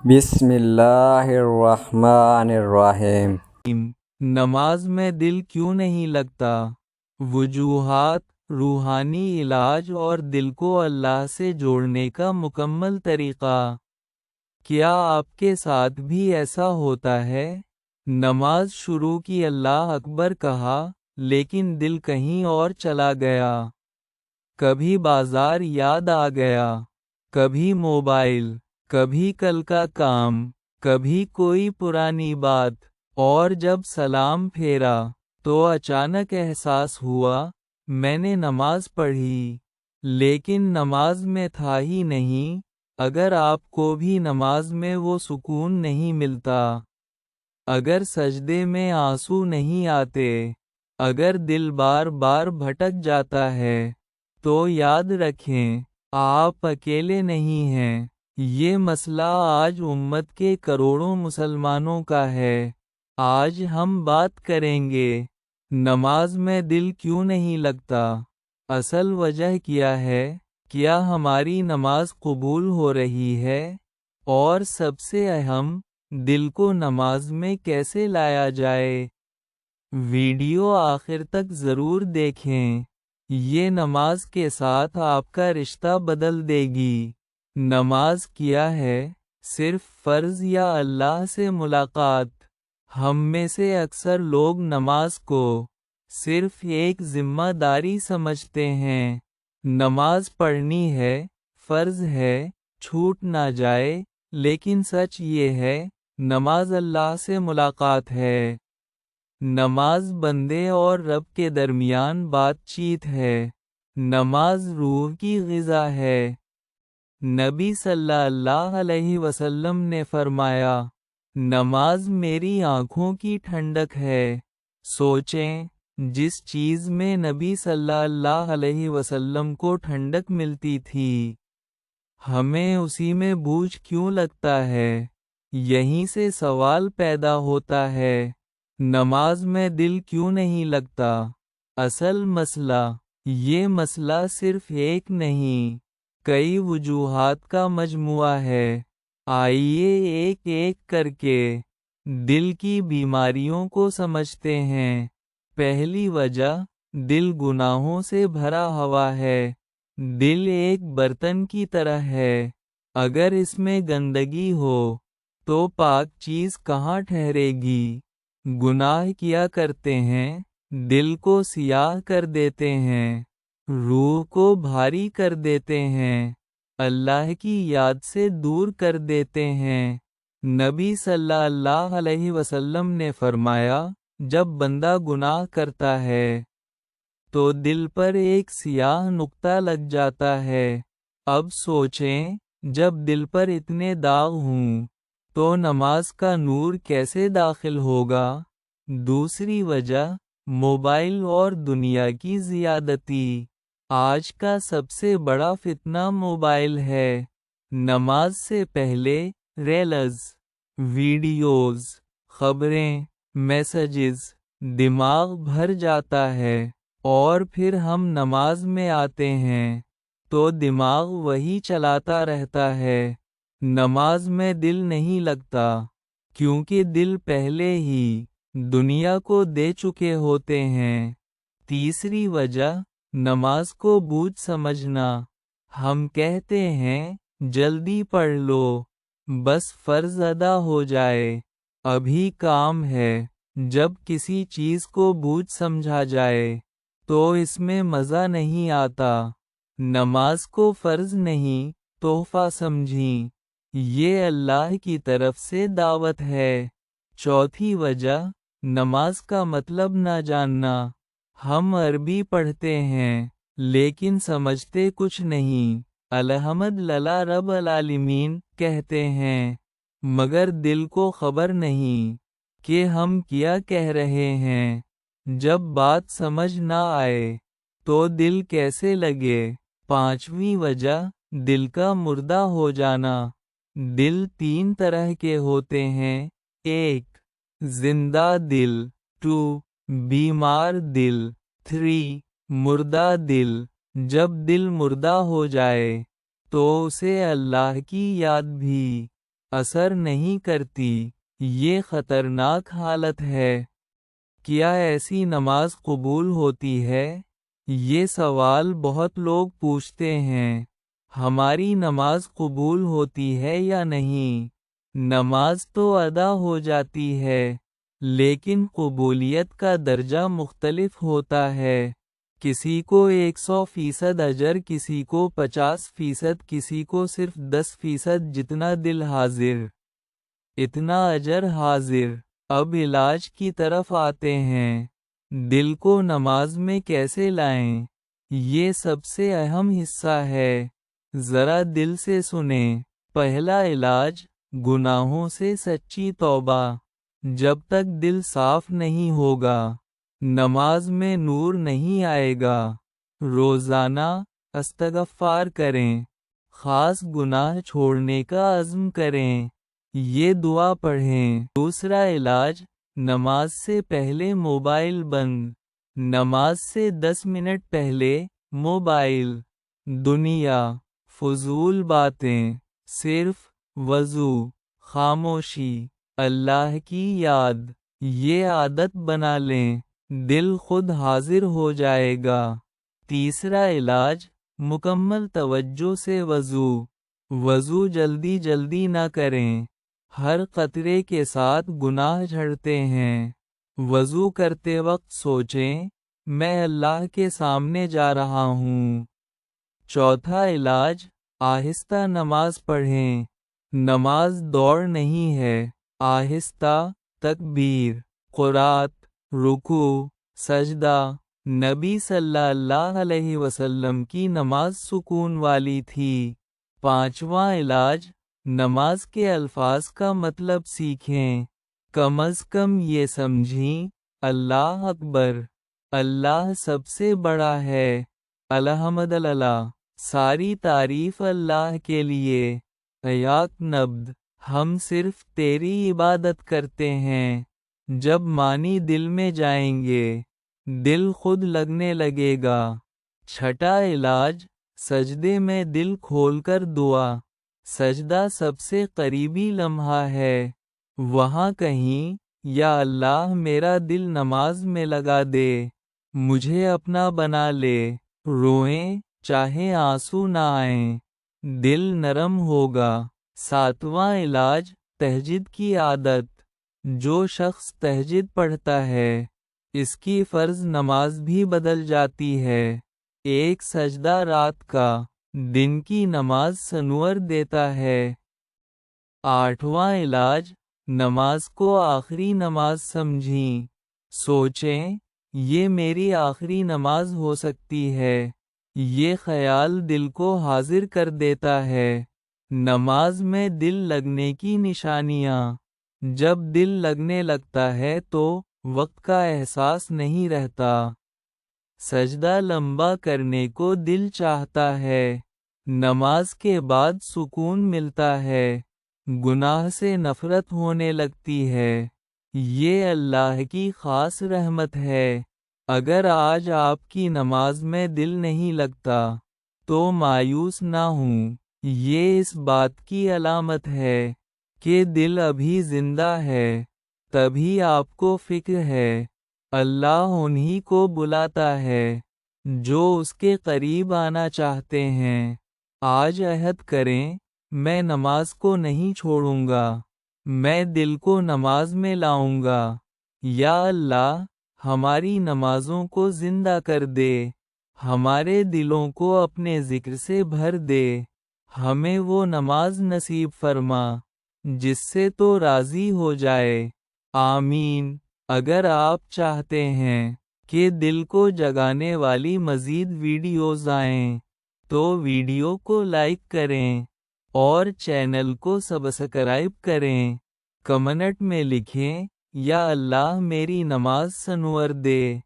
بسم اللہ الرحمن الرحیم۔ نماز میں دل کیوں نہیں لگتا؟ وجوہات: روحانی علاج اور دل کو اللہ سے جوڑنے کا مکمل طریقہ۔ کیا آپ کے ساتھ بھی ایسا ہوتا ہے؟ نماز شروع کی، اللہ اکبر کہا، لیکن دل کہیں اور چلا گیا۔ کبھی بازار یاد آ گیا، کبھی موبائل، کبھی کل کا کام، کبھی کوئی پرانی بات، اور جب سلام پھیرا تو اچانک احساس ہوا میں نے نماز پڑھی، لیکن نماز میں تھا ہی نہیں۔ اگر آپ کو بھی نماز میں وہ سکون نہیں ملتا، اگر سجدے میں آنسو نہیں آتے، اگر دل بار بار بھٹک جاتا ہے، تو یاد رکھیں آپ اکیلے نہیں ہیں۔ یہ مسئلہ آج امت کے کروڑوں مسلمانوں کا ہے۔ آج ہم بات کریں گے نماز میں دل کیوں نہیں لگتا، اصل وجہ کیا ہے، کیا ہماری نماز قبول ہو رہی ہے، اور سب سے اہم، دل کو نماز میں کیسے لایا جائے۔ ویڈیو آخر تک ضرور دیکھیں، یہ نماز کے ساتھ آپ کا رشتہ بدل دے گی۔ نماز کیا ہے؟ صرف فرض یا اللہ سے ملاقات؟ ہم میں سے اکثر لوگ نماز کو صرف ایک ذمہ داری سمجھتے ہیں۔ نماز پڑھنی ہے، فرض ہے، چھوٹ نہ جائے، لیکن سچ یہ ہے، نماز اللہ سے ملاقات ہے۔ نماز بندے اور رب کے درمیان بات چیت ہے۔ نماز روح کی غذا ہے۔ نبی صلی اللہ علیہ وسلم نے فرمایا، نماز میری آنکھوں کی ٹھنڈک ہے۔ سوچیں، جس چیز میں نبی صلی اللہ علیہ وسلم کو ٹھنڈک ملتی تھی، ہمیں اسی میں بوجھ کیوں لگتا ہے؟ یہیں سے سوال پیدا ہوتا ہے، نماز میں دل کیوں نہیں لگتا؟ اصل مسئلہ، یہ مسئلہ صرف ایک نہیں، کئی وجوہات کا مجموعہ ہے۔ آئیے ایک ایک کر کے دل کی بیماریوں کو سمجھتے ہیں۔ پہلی وجہ، دل گناہوں سے بھرا ہوا ہے۔ دل ایک برتن کی طرح ہے، اگر اس میں گندگی ہو تو پاک چیز کہاں ٹھہرے گی؟ گناہ کیا کرتے ہیں، دل کو سیاہ کر دیتے ہیں، روح کو بھاری کر دیتے ہیں، اللہ کی یاد سے دور کر دیتے ہیں۔ نبی صلی اللہ علیہ وسلم نے فرمایا، جب بندہ گناہ کرتا ہے تو دل پر ایک سیاہ نقطہ لگ جاتا ہے۔ اب سوچیں، جب دل پر اتنے داغ ہوں تو نماز کا نور کیسے داخل ہوگا؟ دوسری وجہ، موبائل اور دنیا کی زیادتی۔ آج کا سب سے بڑا فتنہ موبائل ہے۔ نماز سے پہلے ریلز، ویڈیوز، خبریں، میسجز، دماغ بھر جاتا ہے، اور پھر ہم نماز میں آتے ہیں تو دماغ وہی چلاتا رہتا ہے۔ نماز میں دل نہیں لگتا، کیونکہ دل پہلے ہی دنیا کو دے چکے ہوتے ہیں۔ تیسری وجہ، نماز کو بوجھ سمجھنا۔ ہم کہتے ہیں، جلدی پڑھ لو، بس فرض ادا ہو جائے، ابھی کام ہے۔ جب کسی چیز کو بوجھ سمجھا جائے تو اس میں مزہ نہیں آتا۔ نماز کو فرض نہیں، تحفہ سمجھیں، یہ اللہ کی طرف سے دعوت ہے۔ چوتھی وجہ، نماز کا مطلب نہ جاننا۔ ہم عربی پڑھتے ہیں لیکن سمجھتے کچھ نہیں۔ الحمد للہ رب العالمین کہتے ہیں، مگر دل کو خبر نہیں کہ ہم کیا کہہ رہے ہیں۔ جب بات سمجھ نہ آئے تو دل کیسے لگے؟ پانچویں وجہ، دل کا مردہ ہو جانا۔ دل تین طرح کے ہوتے ہیں: ایک، زندہ دل، 2، بیمار دل، 3، مردہ دل۔ جب دل مردہ ہو جائے تو اسے اللہ کی یاد بھی اثر نہیں کرتی، یہ خطرناک حالت ہے۔ کیا ایسی نماز قبول ہوتی ہے؟ یہ سوال بہت لوگ پوچھتے ہیں۔ ہماری نماز قبول ہوتی ہے یا نہیں؟ نماز تو ادا ہو جاتی ہے، لیکن قبولیت کا درجہ مختلف ہوتا ہے۔ کسی کو 100% اجر، کسی کو 50%، کسی کو صرف 10% جتنا دل حاضر اتنا اجر حاضر۔ اب علاج کی طرف آتے ہیں۔ دل کو نماز میں کیسے لائیں؟ یہ سب سے اہم حصہ ہے، ذرا دل سے سنیں۔ پہلا علاج، گناہوں سے سچی توبہ۔ جب تک دل صاف نہیں ہوگا، نماز میں نور نہیں آئے گا۔ روزانہ استغفار کریں، خاص گناہ چھوڑنے کا عزم کریں، یہ دعا پڑھیں۔ دوسرا علاج، نماز سے پہلے موبائل بند۔ نماز سے 10 منٹ پہلے موبائل، دنیا، فضول باتیں، صرف وضو، خاموشی، اللہ کی یاد، یہ عادت بنا لیں، دل خود حاضر ہو جائے گا۔ تیسرا علاج، مکمل توجہ سے وضو جلدی جلدی نہ کریں، ہر قطرے کے ساتھ گناہ جھڑتے ہیں۔ وضو کرتے وقت سوچیں، میں اللہ کے سامنے جا رہا ہوں۔ چوتھا علاج، آہستہ نماز پڑھیں۔ نماز دوڑ نہیں ہے، آہستہ، تکبیر، قرات، رکوع، سجدہ۔ نبی صلی اللہ علیہ وسلم کی نماز سکون والی تھی۔ پانچواں علاج، نماز کے الفاظ کا مطلب سیکھیں، کم از کم یہ سمجھیں، اللہ اکبر، اللہ سب سے بڑا ہے، الحمدللہ، ساری تعریف اللہ کے لیے، ایاک نعبد، ہم صرف تیری عبادت کرتے ہیں۔ جب معنی دل میں جائیں گے، دل خود لگنے لگے گا۔ چھٹا علاج، سجدے میں دل کھول کر دعا۔ سجدہ سب سے قریبی لمحہ ہے، وہاں کہیں، یا اللہ میرا دل نماز میں لگا دے، مجھے اپنا بنا لے۔ روئیں، چاہے آنسو نہ آئیں، دل نرم ہوگا۔ ساتواں علاج، تہجد کی عادت۔ جو شخص تہجد پڑھتا ہے، اس کی فرض نماز بھی بدل جاتی ہے۔ ایک سجدہ رات کا، دن کی نماز سنور دیتا ہے۔ آٹھواں علاج، نماز کو آخری نماز سمجھیں۔ سوچیں، یہ میری آخری نماز ہو سکتی ہے، یہ خیال دل کو حاضر کر دیتا ہے۔ نماز میں دل لگنے کی نشانیاں۔ جب دل لگنے لگتا ہے تو وقت کا احساس نہیں رہتا۔ سجدہ لمبا کرنے کو دل چاہتا ہے۔ نماز کے بعد سکون ملتا ہے، گناہ سے نفرت ہونے لگتی ہے۔ یہ اللہ کی خاص رحمت ہے۔ اگر آج آپ کی نماز میں دل نہیں لگتا، تو مایوس نہ ہوں، یہ اس بات کی علامت ہے کہ دل ابھی زندہ ہے، تبھی آپ کو فکر ہے۔ اللہ انہی کو بلاتا ہے جو اس کے قریب آنا چاہتے ہیں۔ آج عہد کریں، میں نماز کو نہیں چھوڑوں گا، میں دل کو نماز میں لاؤں گا۔ یا اللہ، ہماری نمازوں کو زندہ کر دے، ہمارے دلوں کو اپنے ذکر سے بھر دے، ہمیں وہ نماز نصیب فرما جس سے تو راضی ہو جائے۔ آمین۔ اگر آپ چاہتے ہیں کہ دل کو جگانے والی مزید ویڈیوز آئیں، تو ویڈیو کو لائک کریں اور چینل کو سبسکرائب کریں۔ کمنٹ میں لکھیں، یا اللہ میری نماز سنور دے۔